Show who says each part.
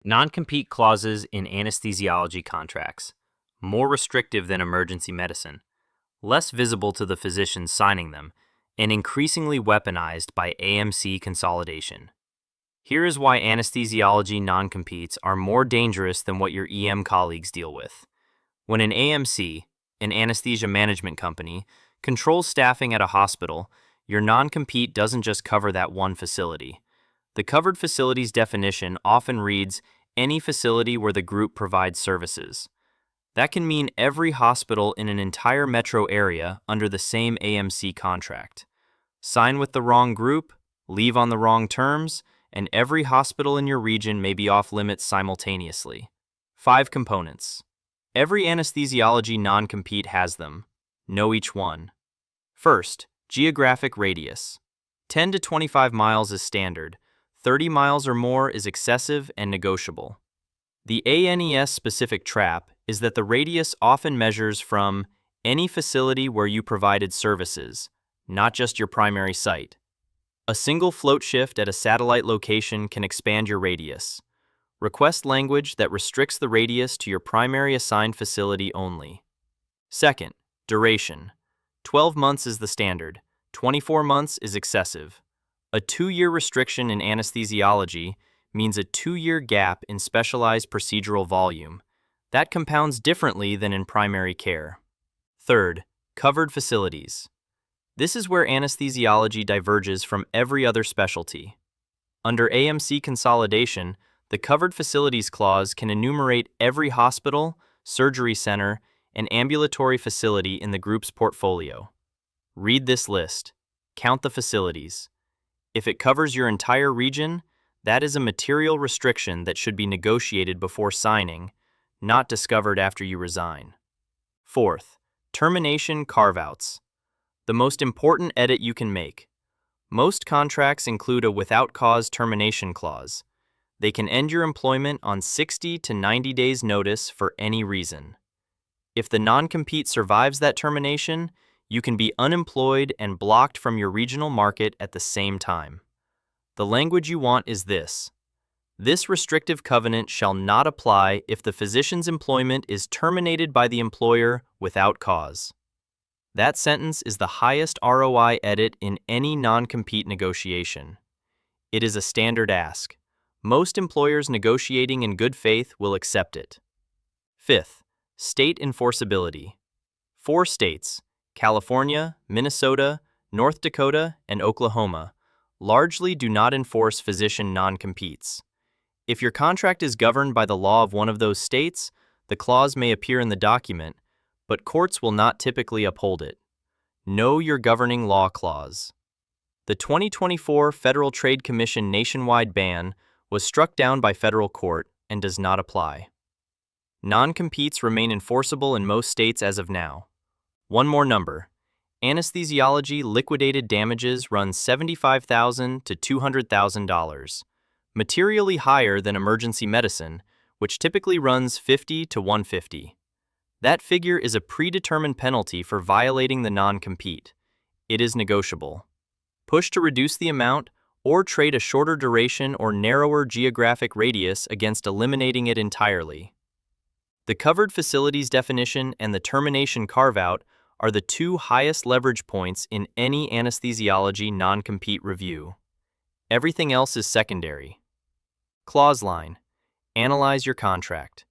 Speaker 1: Non-compete clauses in anesthesiology contracts, more restrictive than emergency medicine, less visible to the physicians signing them, and increasingly weaponized by AMC consolidation. Here is why anesthesiology non-competes are more dangerous than what your EM colleagues deal with. When an AMC, an anesthesia management company, controls staffing at a hospital, your non-compete doesn't just cover that one facility. The covered facilities definition often reads, any facility where the group provides services. That can mean every hospital in an entire metro area under the same AMC contract. Sign with the wrong group, leave on the wrong terms, and every hospital in your region may be off limits simultaneously. 5 components. Every anesthesiology non-compete has them. Know each one. First, geographic radius. 10 to 25 miles is standard. 30 miles or more is excessive and negotiable. The ANES specific trap is that the radius often measures from any facility where you provided services, not just your primary site. A single float shift at a satellite location can expand your radius. Request language that restricts the radius to your primary assigned facility only. Second, duration. 12 months is the standard. 24 months is excessive. A 2-year restriction in anesthesiology means a 2-year gap in specialized procedural volume. That compounds differently than in primary care. Third, covered facilities. This is where anesthesiology diverges from every other specialty. Under AMC consolidation, the covered facilities clause can enumerate every hospital, surgery center, and ambulatory facility in the group's portfolio. Read this list. Count the facilities. If it covers your entire region, that is a material restriction that should be negotiated before signing, not discovered after you resign. Fourth, termination carve-outs. The most important edit you can make. Most contracts include a without cause termination clause. They can end your employment on 60 to 90 days notice for any reason. If the non-compete survives that termination, you can be unemployed and blocked from your regional market at the same time. The language you want is this. This restrictive covenant shall not apply if the physician's employment is terminated by the employer without cause. That sentence is the highest ROI edit in any non-compete negotiation. It is a standard ask. Most employers negotiating in good faith will accept it. Fifth, state enforceability. 4 states, California, Minnesota, North Dakota, and Oklahoma, largely do not enforce physician non-competes. If your contract is governed by the law of one of those states, the clause may appear in the document, but courts will not typically uphold it. Know your governing law clause. The 2024 Federal Trade Commission nationwide ban was struck down by federal court and does not apply. Non-competes remain enforceable in most states as of now. One more number. Anesthesiology liquidated damages run $75,000 to $200,000, materially higher than emergency medicine, which typically runs $50,000 to $150,000. That figure is a predetermined penalty for violating the non-compete. It is negotiable. Push to reduce the amount or trade a shorter duration or narrower geographic radius against eliminating it entirely. The covered facilities definition and the termination carve-out are the 2 highest leverage points in any anesthesiology non-compete review. Everything else is secondary. ClauseLine. Analyze your contract.